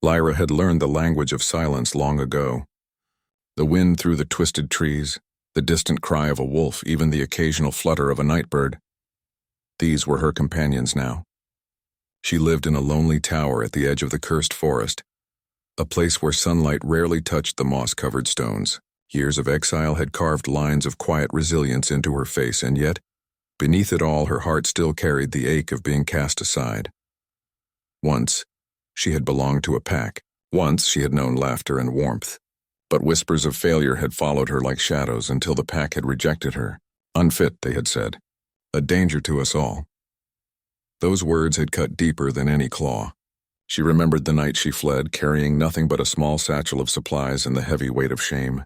Lyra had learned the language of silence long ago. The wind through the twisted trees, the distant cry of a wolf, even the occasional flutter of a nightbird. These were her companions now. She lived in a lonely tower at the edge of the cursed forest, a place where sunlight rarely touched the moss-covered stones. Years of exile had carved lines of quiet resilience into her face, and yet, beneath it all, her heart still carried the ache of being cast aside. Once, she had belonged to a pack. Once, she had known laughter and warmth. But whispers of failure had followed her like shadows until the pack had rejected her. Unfit, they had said. A danger to us all. Those words had cut deeper than any claw. She remembered the night she fled, carrying nothing but a small satchel of supplies and the heavy weight of shame.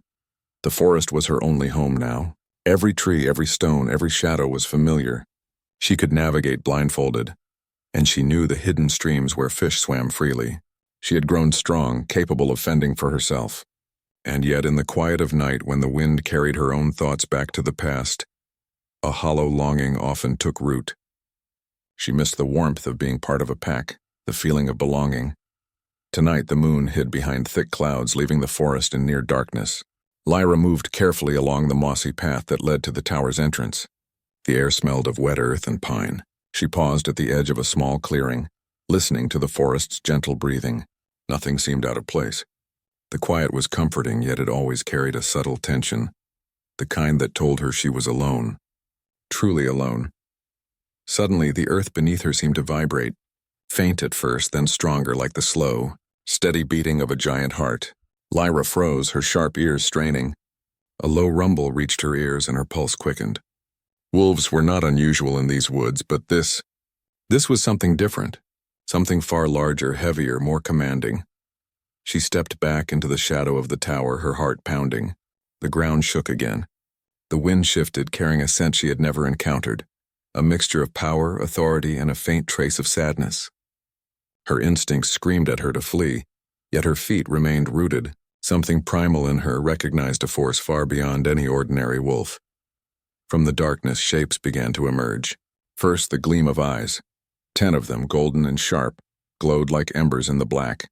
The forest was her only home now. Every tree, every stone, every shadow was familiar. She could navigate blindfolded, and she knew the hidden streams where fish swam freely. She had grown strong, capable of fending for herself. And yet in the quiet of night, when the wind carried her own thoughts back to the past, a hollow longing often took root. She missed the warmth of being part of a pack, the feeling of belonging. Tonight the moon hid behind thick clouds, leaving the forest in near darkness. Lyra moved carefully along the mossy path that led to the tower's entrance. The air smelled of wet earth and pine. She paused at the edge of a small clearing, listening to the forest's gentle breathing. Nothing seemed out of place. The quiet was comforting, yet it always carried a subtle tension, the kind that told her she was alone, truly alone. Suddenly, the earth beneath her seemed to vibrate, faint at first, then stronger, like the slow, steady beating of a giant heart. Lyra froze, her sharp ears straining. A low rumble reached her ears and her pulse quickened. Wolves were not unusual in these woods, but this was something different, something far larger, heavier, more commanding. She stepped back into the shadow of the tower, her heart pounding. The ground shook again. The wind shifted, carrying a scent she had never encountered, a mixture of power, authority, and a faint trace of sadness. Her instincts screamed at her to flee, yet her feet remained rooted. Something primal in her recognized a force far beyond any ordinary wolf. From the darkness, shapes began to emerge. First, the gleam of eyes. 10 of them, golden and sharp, glowed like embers in the black.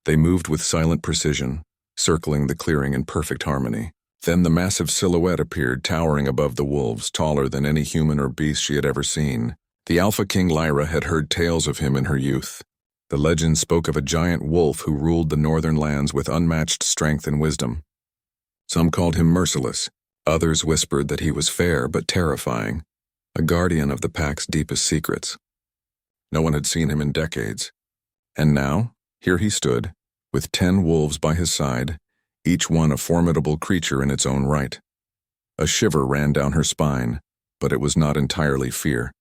They moved with silent precision, circling the clearing in perfect harmony. Then the massive silhouette appeared, towering above the wolves, taller than any human or beast she had ever seen. The Alpha King Lyra had heard tales of him in her youth. The legend spoke of a giant wolf who ruled the northern lands with unmatched strength and wisdom. Some called him merciless. Others whispered that he was fair but terrifying, a guardian of the pack's deepest secrets. No one had seen him in decades. And now, here he stood, with 10 wolves by his side, each one a formidable creature in its own right. A shiver ran down her spine, but it was not entirely fear.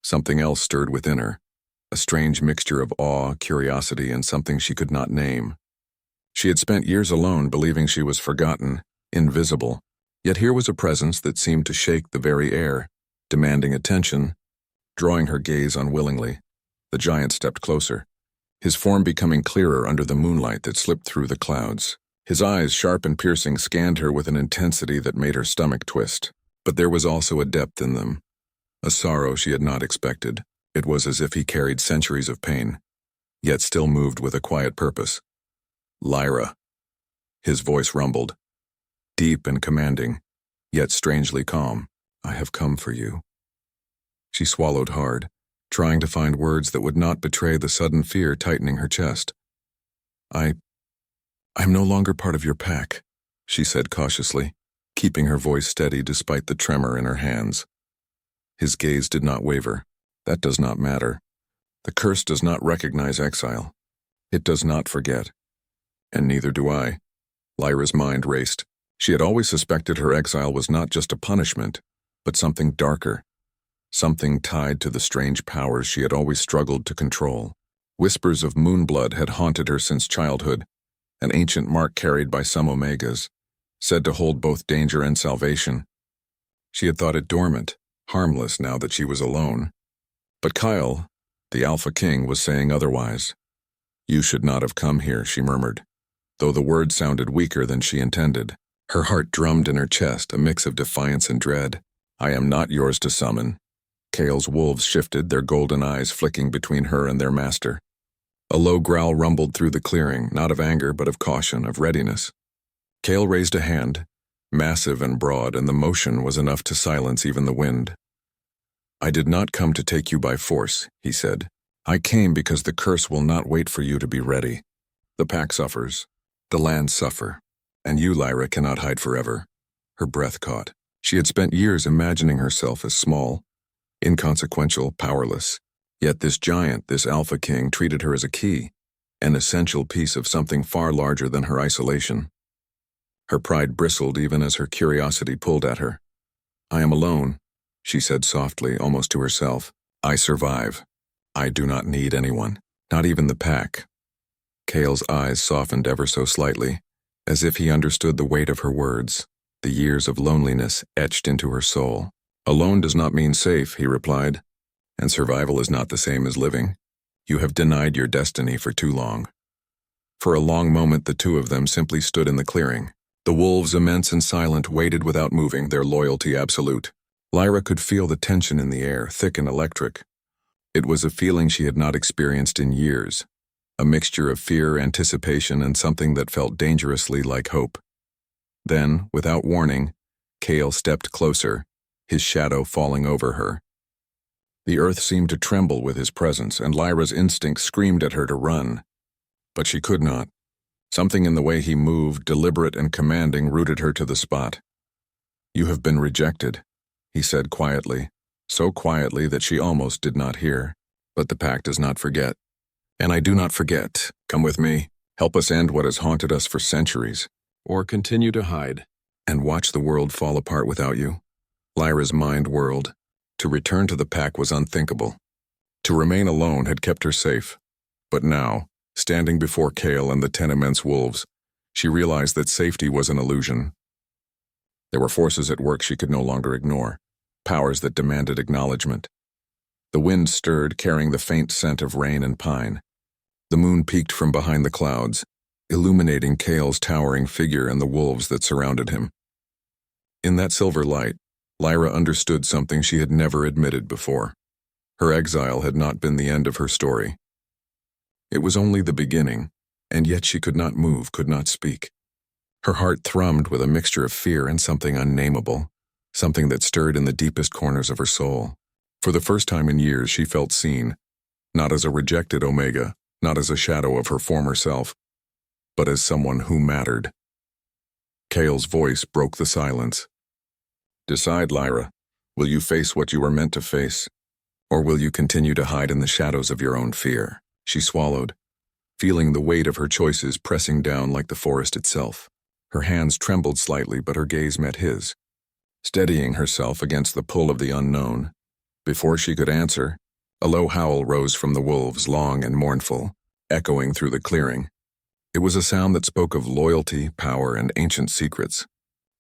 Something else stirred within her, a strange mixture of awe, curiosity, and something she could not name. She had spent years alone, believing she was forgotten, invisible, yet here was a presence that seemed to shake the very air, demanding attention, drawing her gaze unwillingly. The giant stepped closer, his form becoming clearer under the moonlight that slipped through the clouds. His eyes, sharp and piercing, scanned her with an intensity that made her stomach twist. But there was also a depth in them, a sorrow she had not expected. It was as if he carried centuries of pain, yet still moved with a quiet purpose. Lyra. His voice rumbled, deep and commanding, yet strangely calm. I have come for you. She swallowed hard, trying to find words that would not betray the sudden fear tightening her chest. I'm no longer part of your pack, she said cautiously, keeping her voice steady despite the tremor in her hands. His gaze did not waver. That does not matter. The curse does not recognize exile. It does not forget. And neither do I. Lyra's mind raced. She had always suspected her exile was not just a punishment, but something darker, something tied to the strange powers she had always struggled to control. Whispers of moonblood had haunted her since childhood, an ancient mark carried by some Omegas, said to hold both danger and salvation. She had thought it dormant, harmless now that she was alone. But Kyle, the Alpha King, was saying otherwise. You should not have come here, she murmured, though the words sounded weaker than she intended. Her heart drummed in her chest, a mix of defiance and dread. I am not yours to summon. Kale's wolves shifted, their golden eyes flicking between her and their master. A low growl rumbled through the clearing, not of anger but of caution, of readiness. Cale raised a hand, massive and broad, and the motion was enough to silence even the wind. "I did not come to take you by force," he said. "I came because the curse will not wait for you to be ready. The pack suffers, the lands suffer, and you, Lyra, cannot hide forever." Her breath caught. She had spent years imagining herself as small, inconsequential, powerless. Yet this giant, this Alpha King, treated her as a key, an essential piece of something far larger than her isolation. Her pride bristled even as her curiosity pulled at her. "I am alone," she said softly, almost to herself. "I survive. I do not need anyone, not even the pack." Cale's eyes softened ever so slightly, as if he understood the weight of her words, the years of loneliness etched into her soul. "Alone does not mean safe," he replied, "and survival is not the same as living. You have denied your destiny for too long." For a long moment the two of them simply stood in the clearing. The wolves, immense and silent, waited without moving, their loyalty absolute. Lyra could feel the tension in the air, thick and electric. It was a feeling she had not experienced in years, a mixture of fear, anticipation, and something that felt dangerously like hope. Then, without warning, Cale stepped closer, his shadow falling over her. The earth seemed to tremble with his presence, and Lyra's instinct screamed at her to run. But she could not. Something in the way he moved, deliberate and commanding, rooted her to the spot. "You have been rejected," he said quietly, so quietly that she almost did not hear. "But the pack does not forget. And I do not forget. Come with me. Help us end what has haunted us for centuries. Or continue to hide and watch the world fall apart without you." Lyra's mind whirled. To return to the pack was unthinkable. To remain alone had kept her safe. But now, standing before Cale and the 10 immense wolves, she realized that safety was an illusion. There were forces at work she could no longer ignore, powers that demanded acknowledgement. The wind stirred, carrying the faint scent of rain and pine. The moon peeked from behind the clouds, illuminating Cale's towering figure and the wolves that surrounded him. In that silver light, Lyra understood something she had never admitted before. Her exile had not been the end of her story. It was only the beginning, and yet she could not move, could not speak. Her heart thrummed with a mixture of fear and something unnameable, something that stirred in the deepest corners of her soul. For the first time in years she felt seen, not as a rejected Omega, not as a shadow of her former self, but as someone who mattered. Cale's voice broke the silence. "Decide, Lyra. Will you face what you were meant to face, or will you continue to hide in the shadows of your own fear?" She swallowed, feeling the weight of her choices pressing down like the forest itself. Her hands trembled slightly, but her gaze met his, steadying herself against the pull of the unknown. Before she could answer, a low howl rose from the wolves, long and mournful, echoing through the clearing. It was a sound that spoke of loyalty, power, and ancient secrets.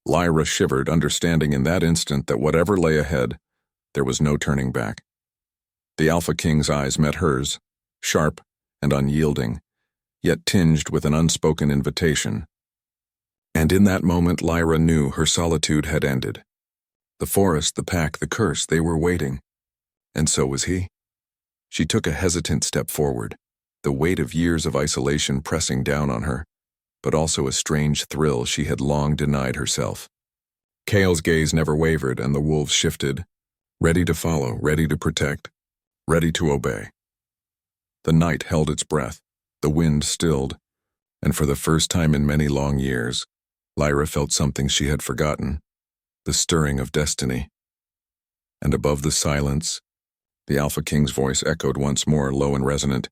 Lyra shivered, understanding in that instant that whatever lay ahead, there was no turning back. The Alpha King's eyes met hers, sharp and unyielding, yet tinged with an unspoken invitation. And in that moment Lyra knew her solitude had ended. The forest, the pack, the curse, they were waiting. And so was he. She took a hesitant step forward, the weight of years of isolation pressing down on her, but also a strange thrill she had long denied herself. Cale's gaze never wavered, and the wolves shifted, ready to follow, ready to protect, ready to obey. The night held its breath, the wind stilled, and for the first time in many long years, Lyra felt something she had forgotten, the stirring of destiny. And above the silence, the Alpha King's voice echoed once more, low and resonant.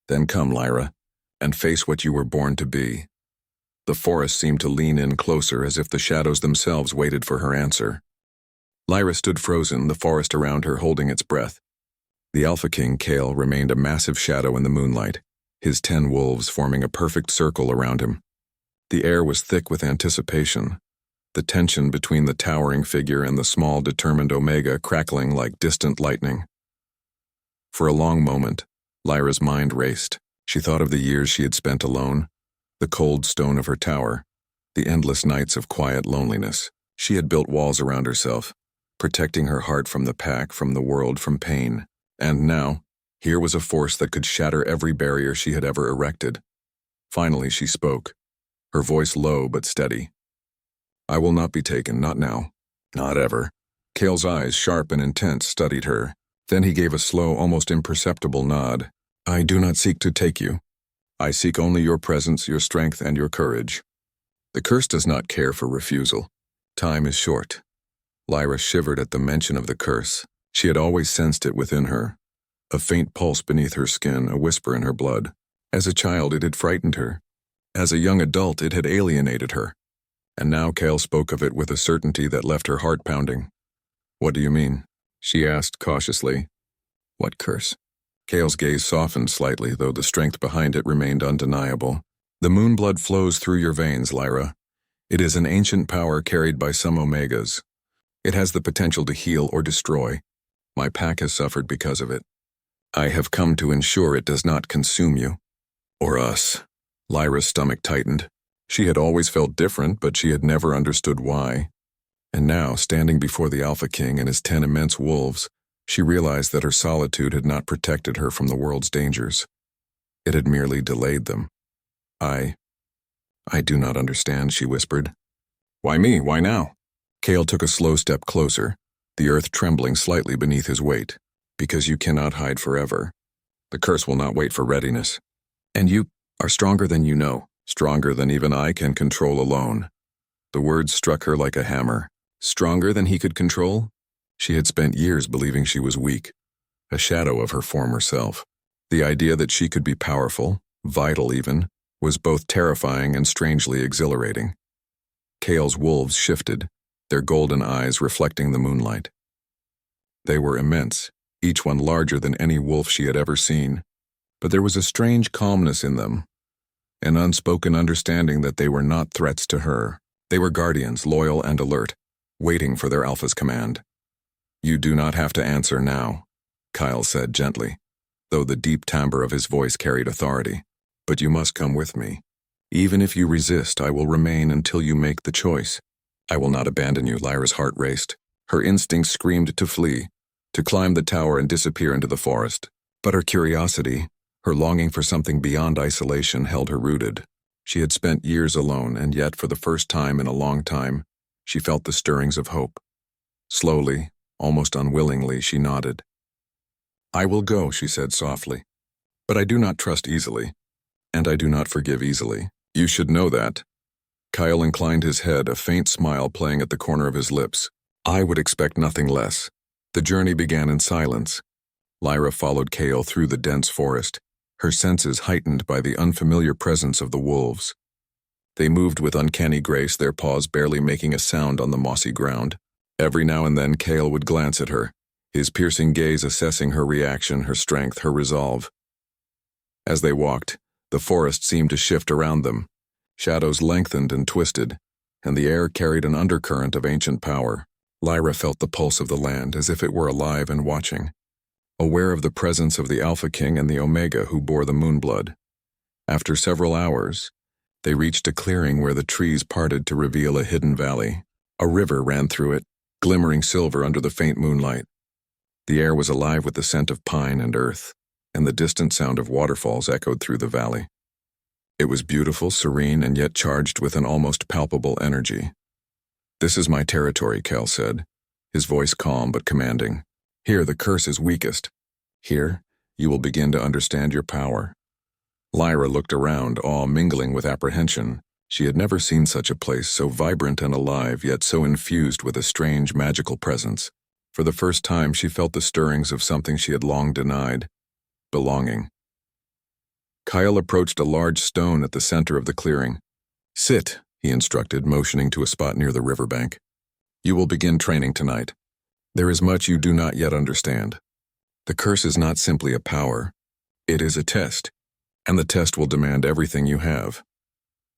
"Then come, Lyra, and face what you were born to be." The forest seemed to lean in closer, as if the shadows themselves waited for her answer. Lyra stood frozen, the forest around her holding its breath. The Alpha King, Cale, remained a massive shadow in the moonlight, his 10 wolves forming a perfect circle around him. The air was thick with anticipation, the tension between the towering figure and the small, determined Omega crackling like distant lightning. For a long moment, Lyra's mind raced. She thought of the years she had spent alone, the cold stone of her tower, the endless nights of quiet loneliness. She had built walls around herself, protecting her heart from the pack, from the world, from pain. And now, Here was a force that could shatter every barrier she had ever erected. Finally, she spoke, her voice low but steady. "I will not be taken, not now. Not ever." Kale's eyes, sharp and intense, studied her. Then he gave a slow, almost imperceptible nod. "I do not seek to take you. I seek only your presence, your strength, and your courage." The curse does not care for refusal. Time is short. Lyra shivered at the mention of the curse. She had always sensed it within her. A faint pulse beneath her skin, a whisper in her blood. As a child, it had frightened her. As a young adult, it had alienated her. And now Kale spoke of it with a certainty that left her heart pounding. "What do you mean?" she asked cautiously. "What curse?" Kale's gaze softened slightly, though the strength behind it remained undeniable. "The moon blood flows through your veins, Lyra. It is an ancient power carried by some Omegas. It has the potential to heal or destroy. My pack has suffered because of it. I have come to ensure it does not consume you. Or us." Lyra's stomach tightened. She had always felt different, but she had never understood why. And now, standing before the Alpha King and his 10 immense wolves, she realized that her solitude had not protected her from the world's dangers. It had merely delayed them. I do not understand," she whispered. "Why me? Why now?" Kale took a slow step closer, the earth trembling slightly beneath his weight. "Because you cannot hide forever. The curse will not wait for readiness. And you are stronger than you know, stronger than even I can control alone." The words struck her like a hammer. Stronger than he could control? She had spent years believing she was weak, a shadow of her former self. The idea that she could be powerful, vital even, was both terrifying and strangely exhilarating. Kale's wolves shifted, their golden eyes reflecting the moonlight. They were immense, each one larger than any wolf she had ever seen. But there was a strange calmness in them, an unspoken understanding that they were not threats to her. They were guardians, loyal and alert, waiting for their alpha's command. "You do not have to answer now," Kyle said gently, though the deep timbre of his voice carried authority. "But you must come with me. Even if you resist, I will remain until you make the choice. I will not abandon you." Lyra's heart raced. Her instincts screamed to flee, to climb the tower and disappear into the forest. But her curiosity, her longing for something beyond isolation, held her rooted. She had spent years alone, and yet for the first time in a long time, she felt the stirrings of hope. Slowly, almost unwillingly, she nodded. "I will go," she said softly. "But I do not trust easily, and I do not forgive easily. You should know that." Kyle inclined his head, a faint smile playing at the corner of his lips. "I would expect nothing less." The journey began in silence. Lyra followed Kale through the dense forest, her senses heightened by the unfamiliar presence of the wolves. They moved with uncanny grace, their paws barely making a sound on the mossy ground. Every now and then Kale would glance at her, his piercing gaze assessing her reaction, her strength, her resolve. As they walked, the forest seemed to shift around them. Shadows lengthened and twisted, and the air carried an undercurrent of ancient power. Lyra felt the pulse of the land as if it were alive and watching, aware of the presence of the Alpha King and the Omega who bore the moonblood. After several hours, they reached a clearing where the trees parted to reveal a hidden valley. A river ran through it, glimmering silver under the faint moonlight. The air was alive with the scent of pine and earth, and the distant sound of waterfalls echoed through the valley. It was beautiful, serene, and yet charged with an almost palpable energy. "This is my territory," Cal said, his voice calm but commanding. "Here the curse is weakest. Here, you will begin to understand your power." Lyra looked around, awe mingling with apprehension. She had never seen such a place, so vibrant and alive, yet so infused with a strange, magical presence. For the first time, she felt the stirrings of something she had long denied: belonging. Kyle approached a large stone at the center of the clearing. "Sit," he instructed, motioning to a spot near the riverbank. "You will begin training tonight. There is much you do not yet understand. The curse is not simply a power. It is a test, and the test will demand everything you have."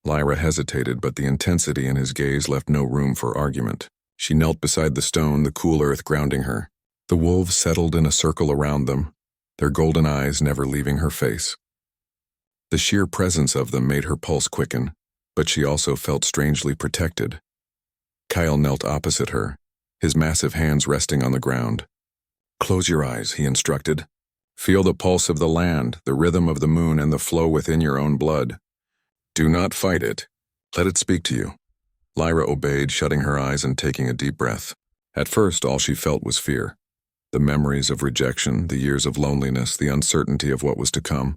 Lyra hesitated, but the intensity in his gaze left no room for argument. She knelt beside the stone, the cool earth grounding her. The wolves settled in a circle around them, their golden eyes never leaving her face. The sheer presence of them made her pulse quicken, but she also felt strangely protected. Kyle knelt opposite her, his massive hands resting on the ground. "Close your eyes," he instructed. Feel the pulse of the land, the rhythm of the moon, and the flow within your own blood. Do not fight it. Let it speak to you. Lyra obeyed, shutting her eyes and taking a deep breath. At first, all she felt was fear. The memories of rejection, the years of loneliness, the uncertainty of what was to come.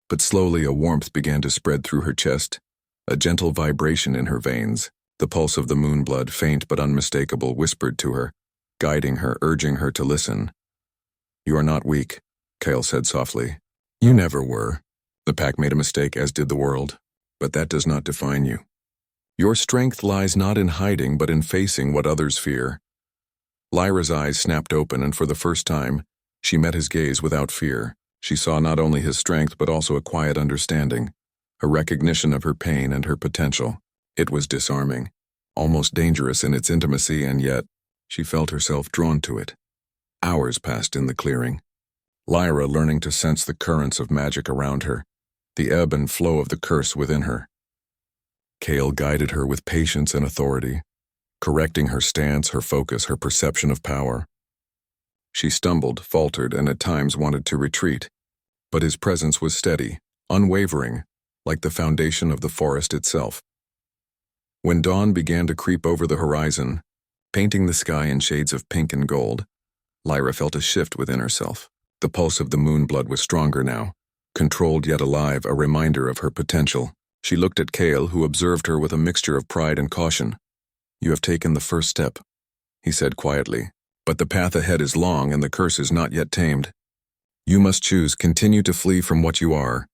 But slowly a warmth began to spread through her chest, a gentle vibration in her veins. The pulse of the moon blood, faint but unmistakable, whispered to her, guiding her, urging her to listen. You are not weak, Kale said softly. You never were. The pack made a mistake, as did the world, but that does not define you. Your strength lies not in hiding, but in facing what others fear. Lyra's eyes snapped open, and for the first time, she met his gaze without fear. She saw not only his strength, but also a quiet understanding, a recognition of her pain and her potential. It was disarming, almost dangerous in its intimacy, and yet she felt herself drawn to it. Hours passed in the clearing, Lyra learning to sense the currents of magic around her, the ebb and flow of the curse within her. Kale guided her with patience and authority, correcting her stance, her focus, her perception of power. She stumbled, faltered, and at times wanted to retreat, but his presence was steady, unwavering, like the foundation of the forest itself. When dawn began to creep over the horizon, painting the sky in shades of pink and gold, Lyra felt a shift within herself. The pulse of the moon blood was stronger now, controlled yet alive, a reminder of her potential. She looked at Kale, who observed her with a mixture of pride and caution. You have taken the first step, he said quietly, but the path ahead is long and the curse is not yet tamed. You must choose: continue to flee from what you are,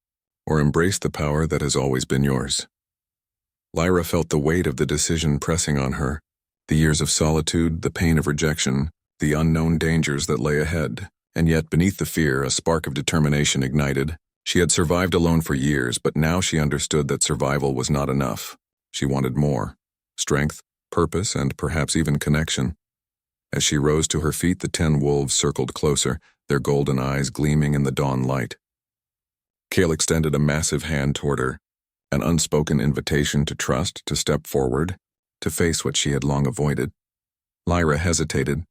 or embrace the power that has always been yours. Lyra felt the weight of the decision pressing on her, the years of solitude, the pain of rejection, the unknown dangers that lay ahead, and yet beneath the fear, a spark of determination ignited. She had survived alone for years, but now she understood that survival was not enough. She wanted more: strength, purpose, and perhaps even connection. As she rose to her feet, the 10 wolves circled closer, their golden eyes gleaming in the dawn light. Kale extended a massive hand toward her, an unspoken invitation to trust, to step forward, to face what she had long avoided. Lyra hesitated,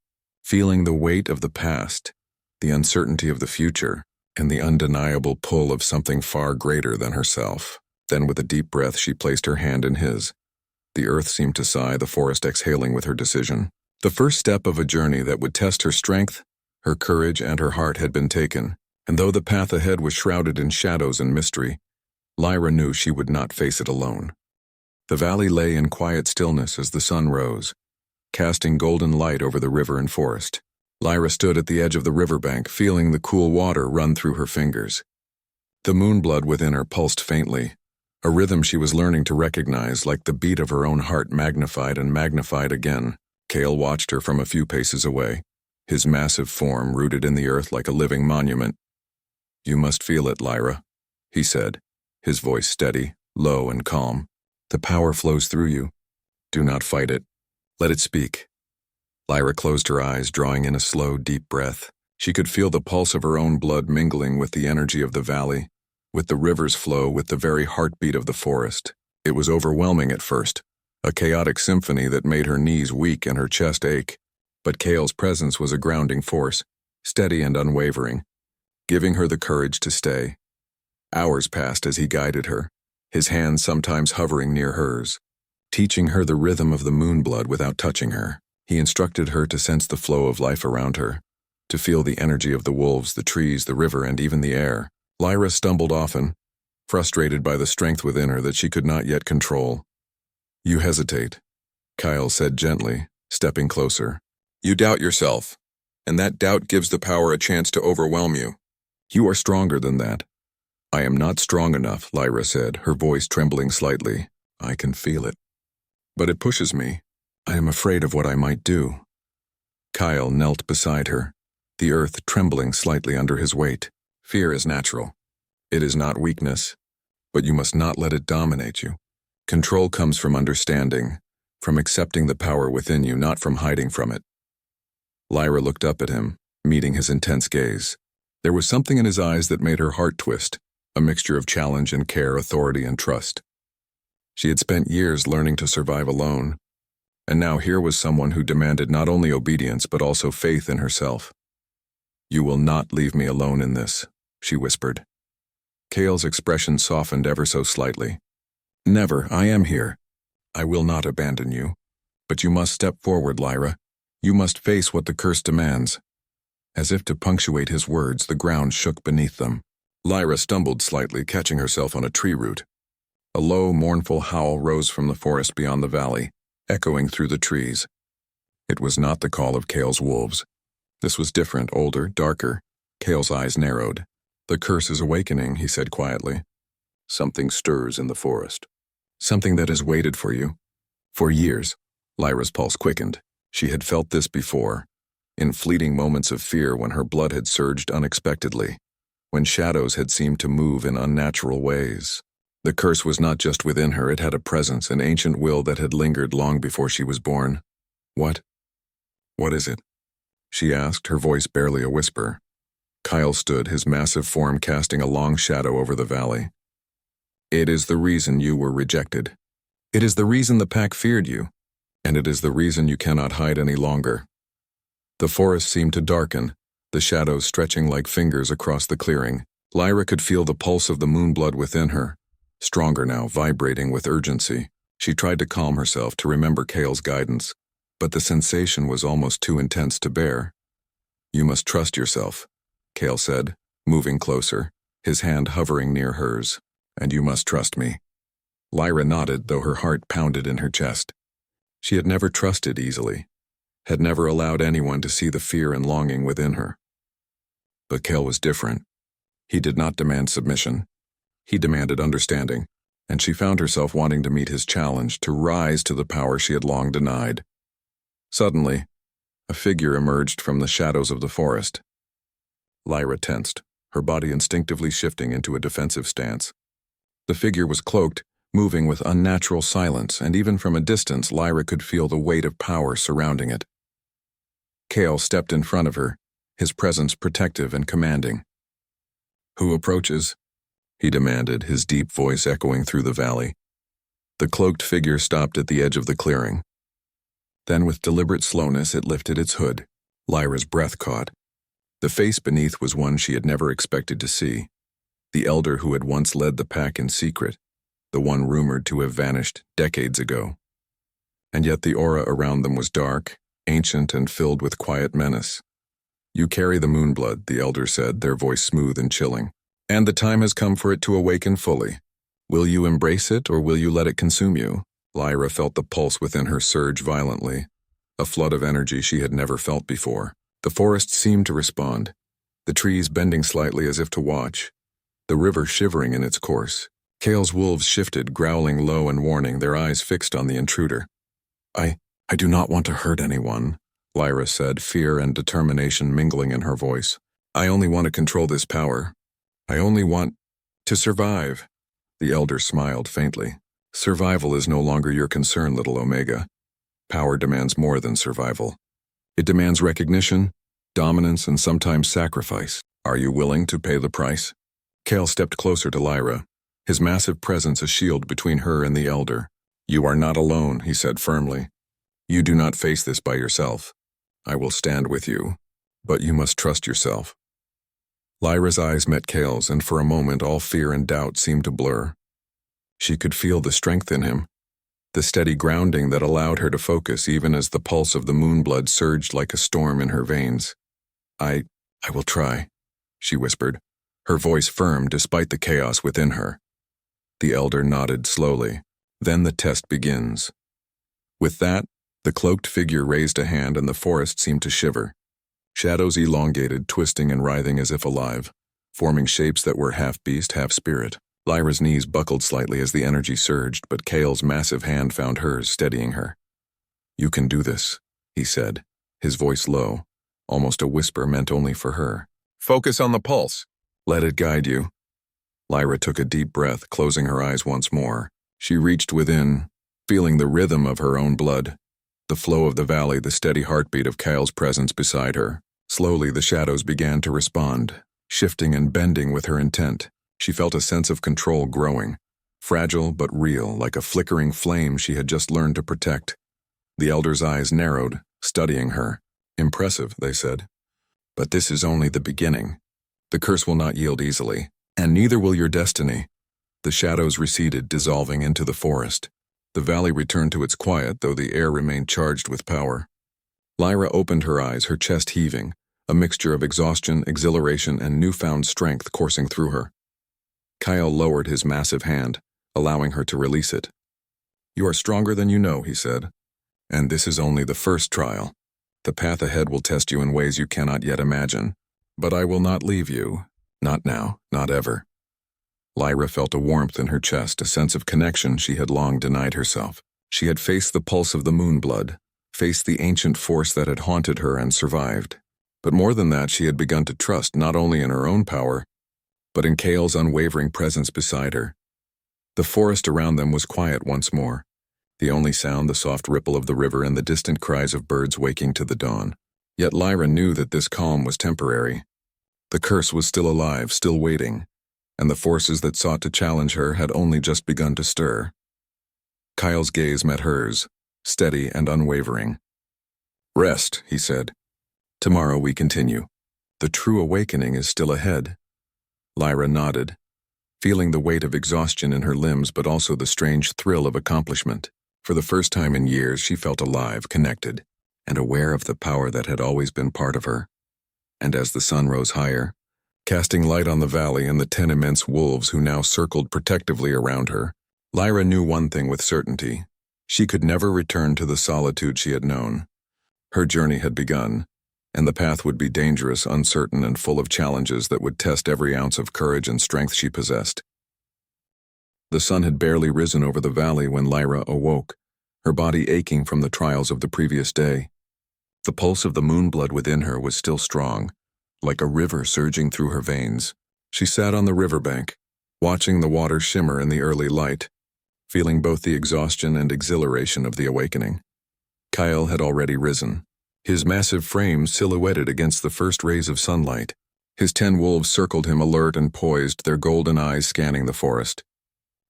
feeling the weight of the past, the uncertainty of the future, and the undeniable pull of something far greater than herself. Then with a deep breath she placed her hand in his. The earth seemed to sigh, the forest exhaling with her decision. The first step of a journey that would test her strength, her courage, and her heart had been taken, and though the path ahead was shrouded in shadows and mystery, Lyra knew she would not face it alone. The valley lay in quiet stillness as the sun rose, casting golden light over the river and forest. Lyra stood at the edge of the riverbank, feeling the cool water run through her fingers. The moon blood within her pulsed faintly, a rhythm she was learning to recognize, like the beat of her own heart, magnified and magnified again. Kale watched her from a few paces away, his massive form rooted in the earth like a living monument. You must feel it, Lyra, he said, his voice steady, low, and calm. The power flows through you. Do not fight it. Let it speak. Lyra closed her eyes, drawing in a slow, deep breath. She could feel the pulse of her own blood mingling with the energy of the valley, with the river's flow, with the very heartbeat of the forest. It was overwhelming at first, a chaotic symphony that made her knees weak and her chest ache. But Kale's presence was a grounding force, steady and unwavering, giving her the courage to stay. Hours passed as he guided her, his hands sometimes hovering near hers, teaching her the rhythm of the moon blood without touching her. He instructed her to sense the flow of life around her, to feel the energy of the wolves, the trees, the river, and even the air. Lyra stumbled often, frustrated by the strength within her that she could not yet control. You hesitate, Kyle said gently, stepping closer. You doubt yourself, and that doubt gives the power a chance to overwhelm you. You are stronger than that. I am not strong enough, Lyra said, her voice trembling slightly. I can feel it. But it pushes me. I am afraid of what I might do. Kyle knelt beside her, the earth trembling slightly under his weight. Fear is natural. It is not weakness, but you must not let it dominate you. Control comes from understanding, from accepting the power within you, not from hiding from it. Lyra looked up at him, meeting his intense gaze. There was something in his eyes that made her heart twist, a mixture of challenge and care, authority and trust. She had spent years learning to survive alone, and now here was someone who demanded not only obedience but also faith in herself. You will not leave me alone in this, she whispered. Kale's expression softened ever so slightly. Never, I am here. I will not abandon you. But you must step forward, Lyra. You must face what the curse demands. As if to punctuate his words, the ground shook beneath them. Lyra stumbled slightly, catching herself on a tree root. A low, mournful howl rose from the forest beyond the valley, echoing through the trees. It was not the call of Kale's wolves. This was different, older, darker. Kale's eyes narrowed. The curse is awakening, he said quietly. Something stirs in the forest. Something that has waited for you. For years. Lyra's pulse quickened. She had felt this before, in fleeting moments of fear when her blood had surged unexpectedly, when shadows had seemed to move in unnatural ways. The curse was not just within her, it had a presence, an ancient will that had lingered long before she was born. What? What is it? She asked, her voice barely a whisper. Kyle stood, his massive form casting a long shadow over the valley. It is the reason you were rejected. It is the reason the pack feared you, and it is the reason you cannot hide any longer. The forest seemed to darken, the shadows stretching like fingers across the clearing. Lyra could feel the pulse of the moonblood within her, stronger now, vibrating with urgency. She tried to calm herself, to remember Kale's guidance, but the sensation was almost too intense to bear. You must trust yourself, Kale said, moving closer, his hand hovering near hers. And you must trust me. Lyra nodded, though her heart pounded in her chest. She had never trusted easily, had never allowed anyone to see the fear and longing within her. But Kale was different. He did not demand submission. He demanded understanding, and she found herself wanting to meet his challenge, to rise to the power she had long denied. Suddenly, a figure emerged from the shadows of the forest. Lyra tensed, her body instinctively shifting into a defensive stance. The figure was cloaked, moving with unnatural silence, and even from a distance Lyra could feel the weight of power surrounding it. Kale stepped in front of her, his presence protective and commanding. Who approaches? He demanded, his deep voice echoing through the valley. The cloaked figure stopped at the edge of the clearing. Then with deliberate slowness it lifted its hood. Lyra's breath caught. The face beneath was one she had never expected to see. The elder who had once led the pack in secret, the one rumored to have vanished decades ago. And yet the aura around them was dark, ancient, and filled with quiet menace. You carry the moonblood, the elder said, their voice smooth and chilling. And the time has come for it to awaken fully. Will you embrace it, or will you let it consume you? Lyra felt the pulse within her surge violently, a flood of energy she had never felt before. The forest seemed to respond, the trees bending slightly as if to watch, the river shivering in its course. Kale's wolves shifted, growling low and warning, their eyes fixed on the intruder. I do not want to hurt anyone, Lyra said, fear and determination mingling in her voice. I only want to control this power. I only want to survive. The elder smiled faintly. Survival is no longer your concern, little Omega. Power demands more than survival. It demands recognition, dominance, and sometimes sacrifice. Are you willing to pay the price? Kale stepped closer to Lyra, his massive presence a shield between her and the elder. You are not alone, he said firmly. You do not face this by yourself. I will stand with you, but you must trust yourself. Lyra's eyes met Kale's, and for a moment all fear and doubt seemed to blur. She could feel the strength in him, the steady grounding that allowed her to focus even as the pulse of the moonblood surged like a storm in her veins. I will try, she whispered, her voice firm despite the chaos within her. The elder nodded slowly. Then the test begins. With that, the cloaked figure raised a hand and the forest seemed to shiver. Shadows elongated, twisting and writhing as if alive, forming shapes that were half beast, half spirit. Lyra's knees buckled slightly as the energy surged, but Kale's massive hand found hers, steadying her. You can do this, he said, his voice low, almost a whisper meant only for her. Focus on the pulse. Let it guide you. Lyra took a deep breath, closing her eyes once more. She reached within, feeling the rhythm of her own blood, the flow of the valley, the steady heartbeat of Kyle's presence beside her. Slowly, the shadows began to respond, shifting and bending with her intent. She felt a sense of control growing, fragile but real, like a flickering flame she had just learned to protect. The elder's eyes narrowed, studying her. Impressive, they said. But this is only the beginning. The curse will not yield easily, and neither will your destiny. The shadows receded, dissolving into the forest. The valley returned to its quiet, though the air remained charged with power. Lyra opened her eyes, her chest heaving, a mixture of exhaustion, exhilaration, and newfound strength coursing through her. Kyle lowered his massive hand, allowing her to release it. "You are stronger than you know," he said. "And this is only the first trial. The path ahead will test you in ways you cannot yet imagine. But I will not leave you. Not now, not ever." Lyra felt a warmth in her chest, a sense of connection she had long denied herself. She had faced the pulse of the moonblood, faced the ancient force that had haunted her and survived. But more than that, she had begun to trust not only in her own power, but in Kale's unwavering presence beside her. The forest around them was quiet once more, the only sound the soft ripple of the river and the distant cries of birds waking to the dawn. Yet Lyra knew that this calm was temporary. The curse was still alive, still waiting, and the forces that sought to challenge her had only just begun to stir. Kyle's gaze met hers, steady and unwavering. "Rest," he said. "Tomorrow we continue. The true awakening is still ahead." Lyra nodded, feeling the weight of exhaustion in her limbs but also the strange thrill of accomplishment. For the first time in years, she felt alive, connected, and aware of the power that had always been part of her. And as the sun rose higher, casting light on the valley and the 10 immense wolves who now circled protectively around her, Lyra knew one thing with certainty. She could never return to the solitude she had known. Her journey had begun, and the path would be dangerous, uncertain, and full of challenges that would test every ounce of courage and strength she possessed. The sun had barely risen over the valley when Lyra awoke, her body aching from the trials of the previous day. The pulse of the moonblood within her was still strong, like a river surging through her veins. She sat on the riverbank, watching the water shimmer in the early light, feeling both the exhaustion and exhilaration of the awakening. Kyle had already risen, his massive frame silhouetted against the first rays of sunlight. His 10 wolves circled him, alert and poised, their golden eyes scanning the forest.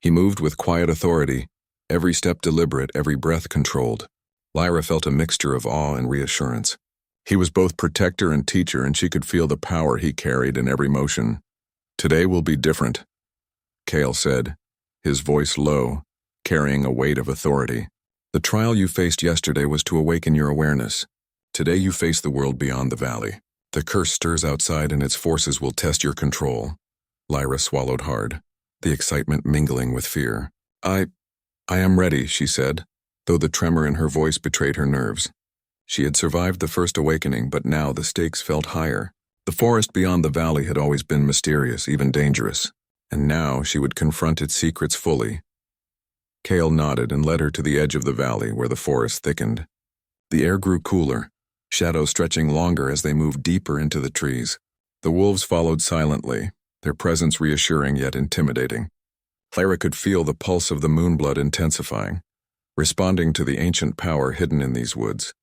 He moved with quiet authority, every step deliberate, every breath controlled. Lyra felt a mixture of awe and reassurance. He was both protector and teacher, and she could feel the power he carried in every motion. "Today will be different," Kale said, his voice low, carrying a weight of authority. "The trial you faced yesterday was to awaken your awareness. Today you face the world beyond the valley. The curse stirs outside and its forces will test your control." Lyra swallowed hard, the excitement mingling with fear. I am ready," she said, though the tremor in her voice betrayed her nerves. She had survived the first awakening, but now the stakes felt higher. The forest beyond the valley had always been mysterious, even dangerous, and now she would confront its secrets fully. Kale nodded and led her to the edge of the valley where the forest thickened. The air grew cooler, shadows stretching longer as they moved deeper into the trees. The wolves followed silently, their presence reassuring yet intimidating. Lyra could feel the pulse of the moonblood intensifying, responding to the ancient power hidden in these woods.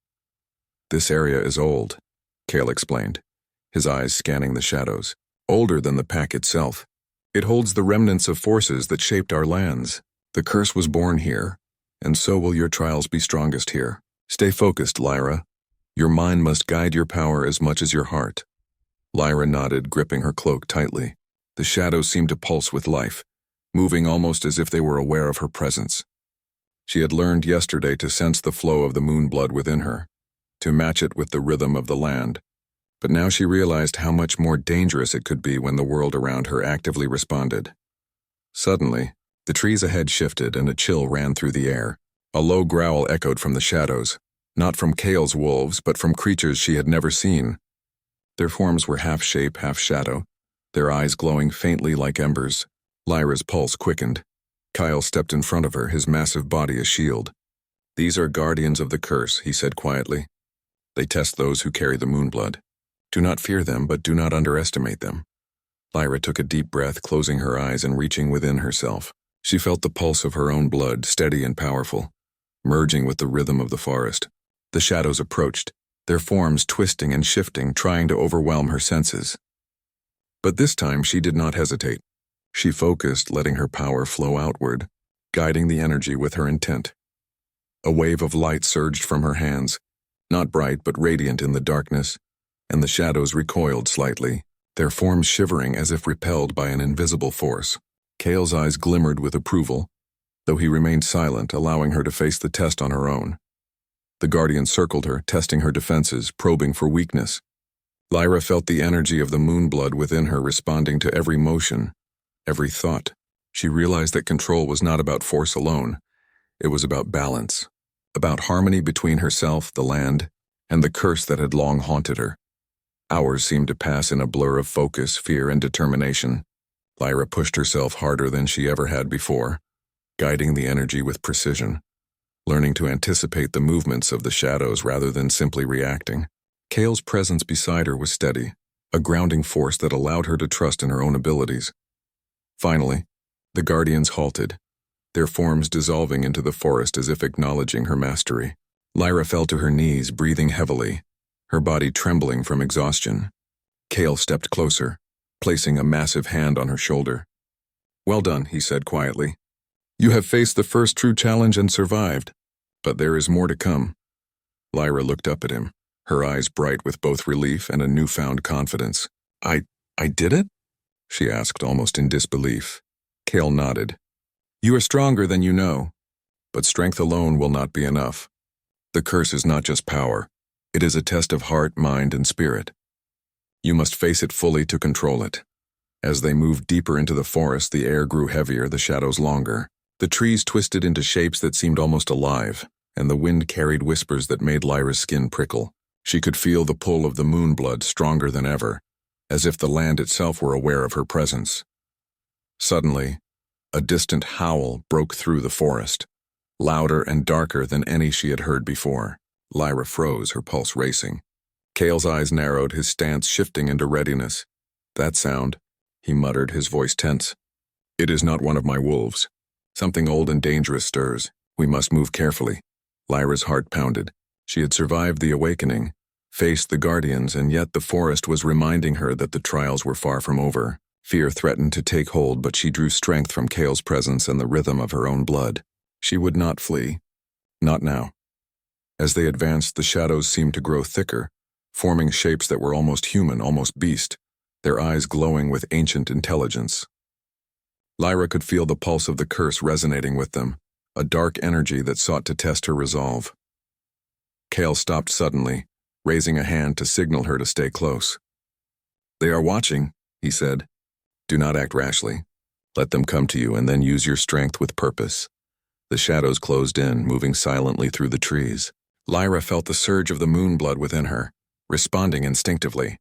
"This area is old," Kale explained, his eyes scanning the shadows. "Older than the pack itself. It holds the remnants of forces that shaped our lands. The curse was born here, and so will your trials be strongest here. Stay focused, Lyra. Your mind must guide your power as much as your heart." Lyra nodded, gripping her cloak tightly. The shadows seemed to pulse with life, moving almost as if they were aware of her presence. She had learned yesterday to sense the flow of the moonblood within her, to match it with the rhythm of the land. But now she realized how much more dangerous it could be when the world around her actively responded. Suddenly, the trees ahead shifted and a chill ran through the air. A low growl echoed from the shadows, not from Kale's wolves, but from creatures she had never seen. Their forms were half shape, half shadow, their eyes glowing faintly like embers. Lyra's pulse quickened. Kyle stepped in front of her, his massive body a shield. "These are guardians of the curse," he said quietly. "They test those who carry the moonblood. Do not fear them, but do not underestimate them." Lyra took a deep breath, closing her eyes and reaching within herself. She felt the pulse of her own blood, steady and powerful, merging with the rhythm of the forest. The shadows approached, their forms twisting and shifting, trying to overwhelm her senses. But this time she did not hesitate. She focused, letting her power flow outward, guiding the energy with her intent. A wave of light surged from her hands, not bright but radiant in the darkness, and the shadows recoiled slightly, their forms shivering as if repelled by an invisible force. Kale's eyes glimmered with approval, though he remained silent, allowing her to face the test on her own. The guardian circled her, testing her defenses, probing for weakness. Lyra felt the energy of the moon blood within her responding to every motion, every thought. She realized that control was not about force alone. It was about balance, about harmony between herself, the land, and the curse that had long haunted her. Hours seemed to pass in a blur of focus, fear, and determination. Lyra pushed herself harder than she ever had before, guiding the energy with precision, learning to anticipate the movements of the shadows rather than simply reacting. Kale's presence beside her was steady, a grounding force that allowed her to trust in her own abilities. Finally, the guardians halted, their forms dissolving into the forest as if acknowledging her mastery. Lyra fell to her knees, breathing heavily, her body trembling from exhaustion. Kale stepped closer, placing a massive hand on her shoulder. "Well done," he said quietly. "You have faced the first true challenge and survived, but there is more to come." Lyra looked up at him, her eyes bright with both relief and a newfound confidence. I did it?" she asked, almost in disbelief. Kale nodded. "You are stronger than you know, but strength alone will not be enough. The curse is not just power. It is a test of heart, mind, and spirit. You must face it fully to control it." As they moved deeper into the forest, the air grew heavier, the shadows longer. The trees twisted into shapes that seemed almost alive, and the wind carried whispers that made Lyra's skin prickle. She could feel the pull of the moon blood stronger than ever, as if the land itself were aware of her presence. Suddenly, a distant howl broke through the forest, louder and darker than any she had heard before. Lyra froze, her pulse racing. Kale's eyes narrowed, his stance shifting into readiness. "That sound," he muttered, his voice tense. "It is not one of my wolves. Something old and dangerous stirs. We must move carefully." Lyra's heart pounded. She had survived the awakening, faced the guardians, and yet the forest was reminding her that the trials were far from over. Fear threatened to take hold, but she drew strength from Kale's presence and the rhythm of her own blood. She would not flee. Not now. As they advanced, the shadows seemed to grow thicker, forming shapes that were almost human, almost beast, their eyes glowing with ancient intelligence. Lyra could feel the pulse of the curse resonating with them, a dark energy that sought to test her resolve. Kale stopped suddenly, raising a hand to signal her to stay close. "They are watching," he said. "Do not act rashly. Let them come to you and then use your strength with purpose." The shadows closed in, moving silently through the trees. Lyra felt the surge of the moon blood within her, responding instinctively.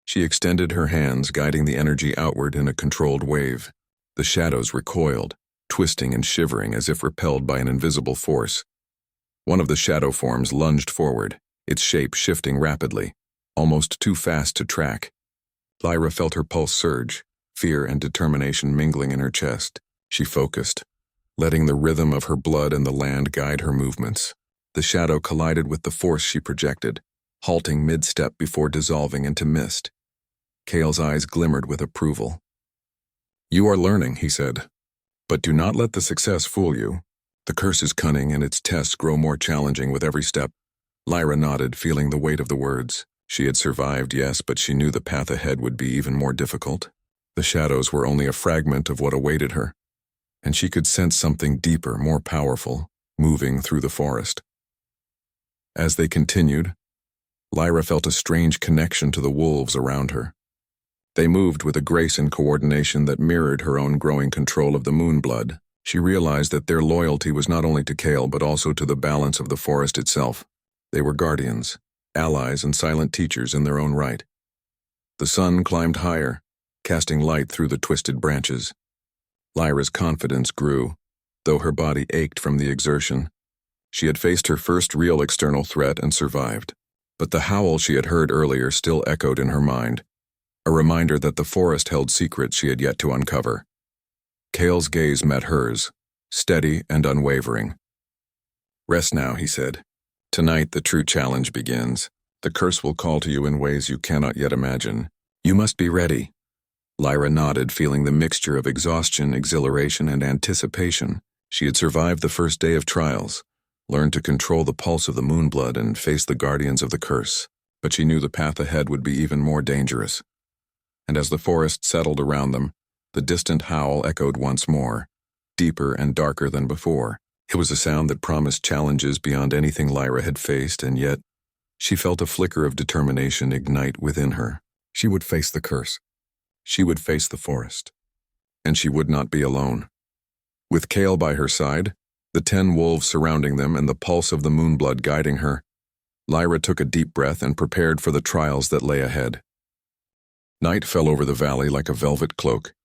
She extended her hands, guiding the energy outward in a controlled wave. The shadows recoiled, twisting and shivering as if repelled by an invisible force. One of the shadow forms lunged forward, its shape shifting rapidly, almost too fast to track. Lyra felt her pulse surge, fear and determination mingling in her chest. She focused, letting the rhythm of her blood and the land guide her movements. The shadow collided with the force she projected, halting mid-step before dissolving into mist. Kale's eyes glimmered with approval. "You are learning," he said, "but do not let the success fool you. The curse is cunning and its tests grow more challenging with every step." Lyra nodded, feeling the weight of the words. She had survived, yes, but she knew the path ahead would be even more difficult. The shadows were only a fragment of what awaited her, and she could sense something deeper, more powerful, moving through the forest. As they continued, Lyra felt a strange connection to the wolves around her. They moved with a grace and coordination that mirrored her own growing control of the moon blood. She realized that their loyalty was not only to Kale but also to the balance of the forest itself. They were guardians, allies, and silent teachers in their own right. The sun climbed higher, casting light through the twisted branches. Lyra's confidence grew, though her body ached from the exertion. She had faced her first real external threat and survived, but the howl she had heard earlier still echoed in her mind, a reminder that the forest held secrets she had yet to uncover. Kale's gaze met hers, steady and unwavering. "Rest now," he said. "Tonight the true challenge begins. The curse will call to you in ways you cannot yet imagine. You must be ready." Lyra nodded, feeling the mixture of exhaustion, exhilaration, and anticipation. She had survived the first day of trials, learned to control the pulse of the moonblood, and face the guardians of the curse. but she knew the path ahead would be even more dangerous. And as the forest settled around them, the distant howl echoed once more, deeper and darker than before. It was a sound that promised challenges beyond anything Lyra had faced, and yet she felt a flicker of determination ignite within her. She would face the curse. She would face the forest. And she would not be alone. With Kale by her side, the 10 wolves surrounding them, and the pulse of the moonblood guiding her, Lyra took a deep breath and prepared for the trials that lay ahead. Night fell over the valley like a velvet cloak,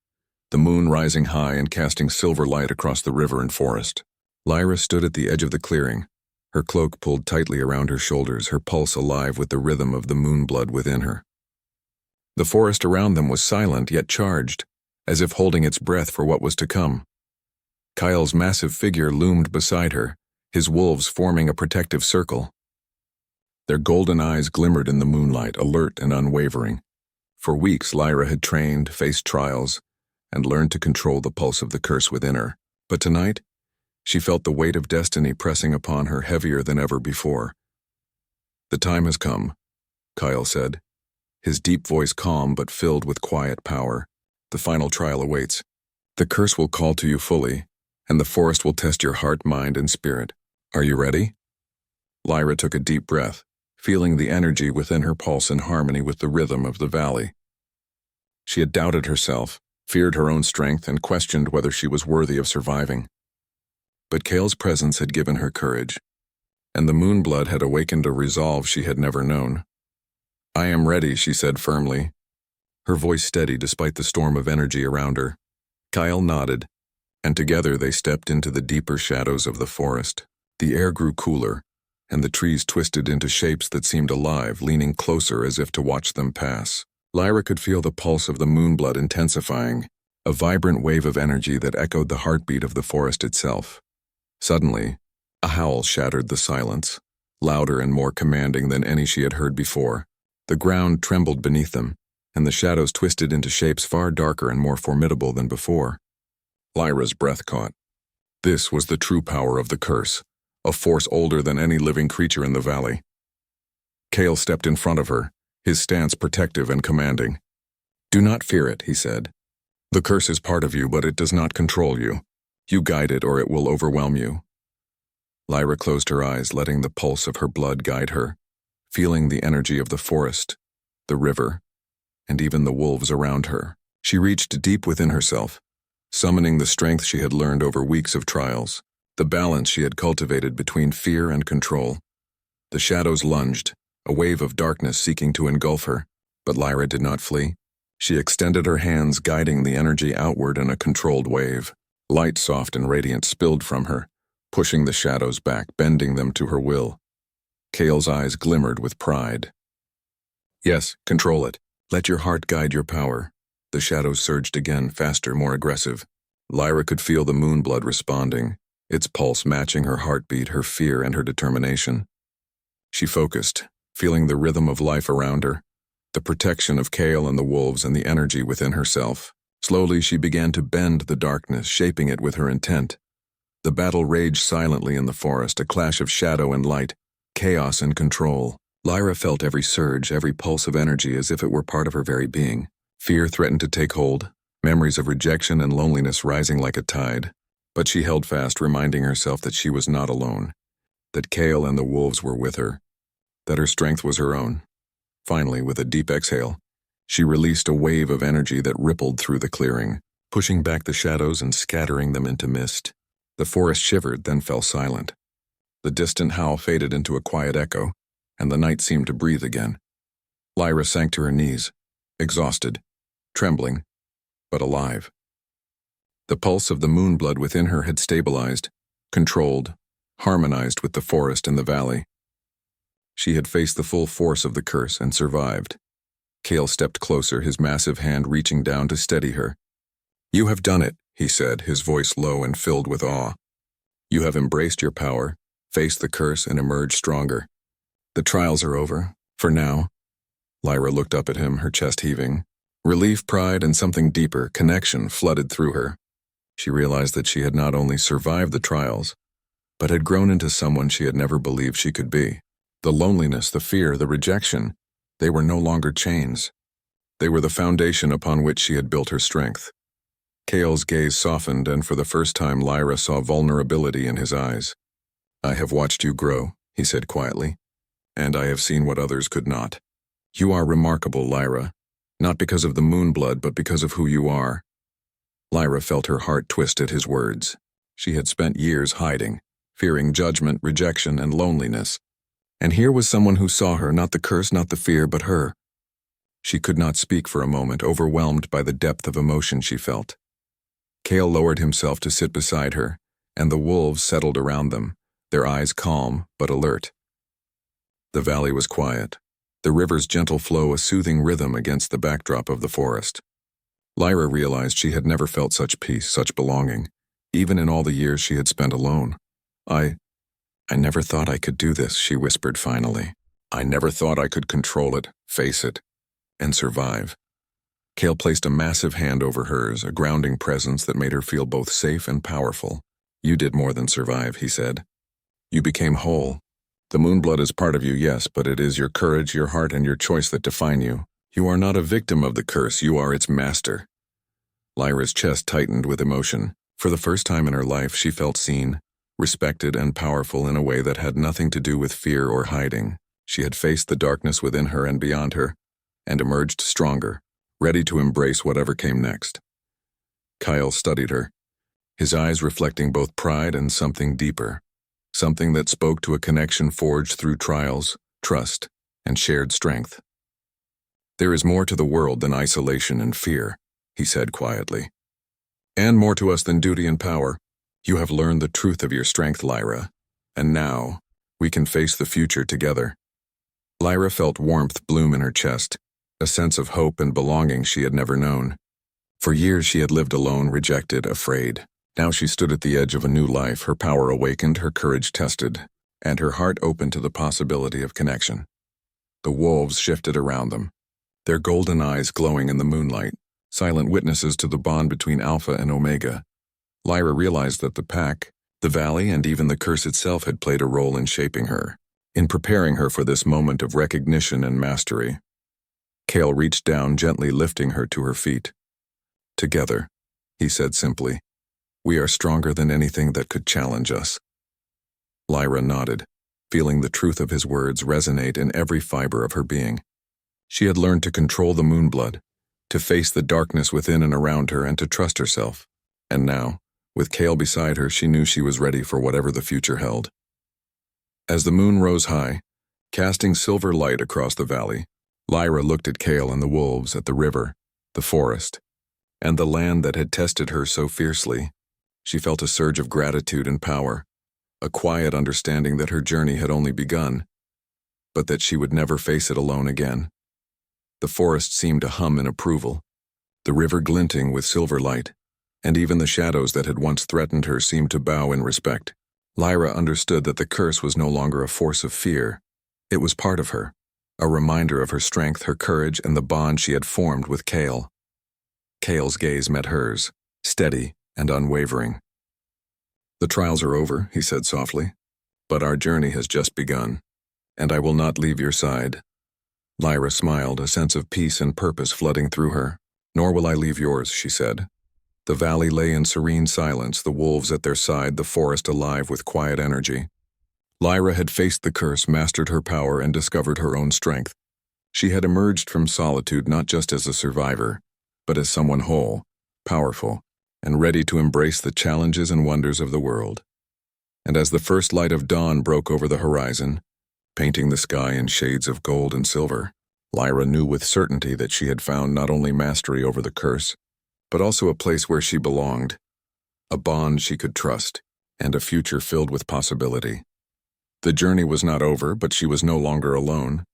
the moon rising high and casting silver light across the river and forest. Lyra stood at the edge of the clearing, her cloak pulled tightly around her shoulders, her pulse alive with the rhythm of the moonblood within her. The forest around them was silent yet charged, as if holding its breath for what was to come. Kyle's massive figure loomed beside her, his wolves forming a protective circle. Their golden eyes glimmered in the moonlight, alert and unwavering. For weeks, Lyra had trained, faced trials, and learned to control the pulse of the curse within her. But tonight, she felt the weight of destiny pressing upon her heavier than ever before. "The time has come," Kyle said, his deep voice calm but filled with quiet power. "The final trial awaits. The curse will call to you fully, and the forest will test your heart, mind, and spirit. Are you ready?" Lyra took a deep breath, feeling the energy within her pulse in harmony with the rhythm of the valley. She had doubted herself, feared her own strength, and questioned whether she was worthy of surviving. But Kale's presence had given her courage, and the moonblood had awakened a resolve she had never known. "I am ready," she said firmly, her voice steady despite the storm of energy around her. Kyle nodded, and together they stepped into the deeper shadows of the forest. The air grew cooler, and the trees twisted into shapes that seemed alive, leaning closer as if to watch them pass. Lyra could feel the pulse of the moonblood intensifying, a vibrant wave of energy that echoed the heartbeat of the forest itself. Suddenly, a howl shattered the silence, louder and more commanding than any she had heard before. The ground trembled beneath them, and the shadows twisted into shapes far darker and more formidable than before. Lyra's breath caught. This was the true power of the curse, a force older than any living creature in the valley. Kale stepped in front of her, his stance protective and commanding. "Do not fear it," he said. "The curse is part of you, but it does not control you. You guide it or it will overwhelm you." Lyra closed her eyes, letting the pulse of her blood guide her, feeling the energy of the forest, the river, and even the wolves around her. She reached deep within herself, summoning the strength she had learned over weeks of trials, the balance she had cultivated between fear and control. The shadows lunged, a wave of darkness seeking to engulf her, but Lyra did not flee. She extended her hands, guiding the energy outward in a controlled wave. Light, soft and radiant, spilled from her, pushing the shadows back, bending them to her will. Kale's eyes glimmered with pride. "Yes, control it. Let your heart guide your power." The shadows surged again, faster, more aggressive. Lyra could feel the moonblood responding, its pulse matching her heartbeat, her fear, and her determination. She focused, feeling the rhythm of life around her, the protection of Kale and the wolves, and the energy within herself. Slowly she began to bend the darkness, shaping it with her intent. The battle raged silently in the forest, a clash of shadow and light, chaos and control. Lyra felt every surge, every pulse of energy as if it were part of her very being. Fear threatened to take hold, memories of rejection and loneliness rising like a tide. But she held fast, reminding herself that she was not alone, that Kale and the wolves were with her, that her strength was her own. Finally, with a deep exhale, she released a wave of energy that rippled through the clearing, pushing back the shadows and scattering them into mist. The forest shivered, then fell silent. The distant howl faded into a quiet echo, and the night seemed to breathe again. Lyra sank to her knees, exhausted, trembling, but alive. The pulse of the moonblood within her had stabilized, controlled, harmonized with the forest and the valley. She had faced the full force of the curse and survived. Kale stepped closer, his massive hand reaching down to steady her. "You have done it," he said, his voice low and filled with awe. "You have embraced your power, faced the curse, and emerged stronger. The trials are over, for now." Lyra looked up at him, her chest heaving. Relief, pride, and something deeper, connection, flooded through her. She realized that she had not only survived the trials, but had grown into someone she had never believed she could be. The loneliness, the fear, the rejection, They were no longer chains. They were the foundation upon which she had built her strength. Cale's gaze softened, and for the first time Lyra saw vulnerability in his eyes. "I have watched you grow," he said quietly, "and I have seen what others could not. You are remarkable, Lyra, not because of the moonblood, but because of who you are." Lyra felt her heart twist at his words. She had spent years hiding, fearing judgment, rejection, and loneliness. And here was someone who saw her, not the curse, not the fear, but her. She could not speak for a moment, overwhelmed by the depth of emotion she felt. Cale lowered himself to sit beside her, and the wolves settled around them, their eyes calm but alert. The valley was quiet, the river's gentle flow a soothing rhythm against the backdrop of the forest. Lyra realized she had never felt such peace, such belonging, even in all the years she had spent alone. I never thought I could do this," she whispered finally. "I never thought I could control it, face it, and survive." Cale placed a massive hand over hers, a grounding presence that made her feel both safe and powerful. "You did more than survive," he said. "You became whole. The moonblood is part of you, yes, but it is your courage, your heart, and your choice that define you. You are not a victim of the curse, you are its master." Lyra's chest tightened with emotion. For the first time in her life, she felt seen, respected, and powerful in a way that had nothing to do with fear or hiding. She had faced the darkness within her and beyond her, and emerged stronger, ready to embrace whatever came next. Kyle studied her, his eyes reflecting both pride and something deeper, something that spoke to a connection forged through trials, trust, and shared strength. "There is more to the world than isolation and fear," he said quietly. "And more to us than duty and power. You have learned the truth of your strength, Lyra, and now we can face the future together." Lyra felt warmth bloom in her chest, a sense of hope and belonging she had never known. For years she had lived alone, rejected, afraid. Now she stood at the edge of a new life, her power awakened, her courage tested, and her heart open to the possibility of connection. The wolves shifted around them, their golden eyes glowing in the moonlight, silent witnesses to the bond between Alpha and Omega. Lyra realized that the pack, the valley, and even the curse itself had played a role in shaping her, in preparing her for this moment of recognition and mastery. Cale reached down, gently lifting her to her feet. "Together," he said simply, "we are stronger than anything that could challenge us." Lyra nodded, feeling the truth of his words resonate in every fiber of her being. She had learned to control the moonblood, to face the darkness within and around her, and to trust herself. And now, with Cale beside her, she knew she was ready for whatever the future held. As the moon rose high, casting silver light across the valley, Lyra looked at Cale and the wolves, at the river, the forest, and the land that had tested her so fiercely. She felt a surge of gratitude and power, a quiet understanding that her journey had only begun, but that she would never face it alone again. The forest seemed to hum in approval, the river glinting with silver light, and even the shadows that had once threatened her seemed to bow in respect. Lyra understood that the curse was no longer a force of fear. It was part of her, a reminder of her strength, her courage, and the bond she had formed with Cale. Cale's gaze met hers, steady and unwavering. "The trials are over," he said softly, "but our journey has just begun, and I will not leave your side." Lyra smiled, a sense of peace and purpose flooding through her. "Nor will I leave yours," she said. The valley lay in serene silence, the wolves at their side, the forest alive with quiet energy. Lyra had faced the curse, mastered her power, and discovered her own strength. She had emerged from solitude not just as a survivor, but as someone whole, powerful, and ready to embrace the challenges and wonders of the world. And as the first light of dawn broke over the horizon, painting the sky in shades of gold and silver, Lyra knew with certainty that she had found not only mastery over the curse, but also a place where she belonged, a bond she could trust, and a future filled with possibility. The journey was not over, but she was no longer alone.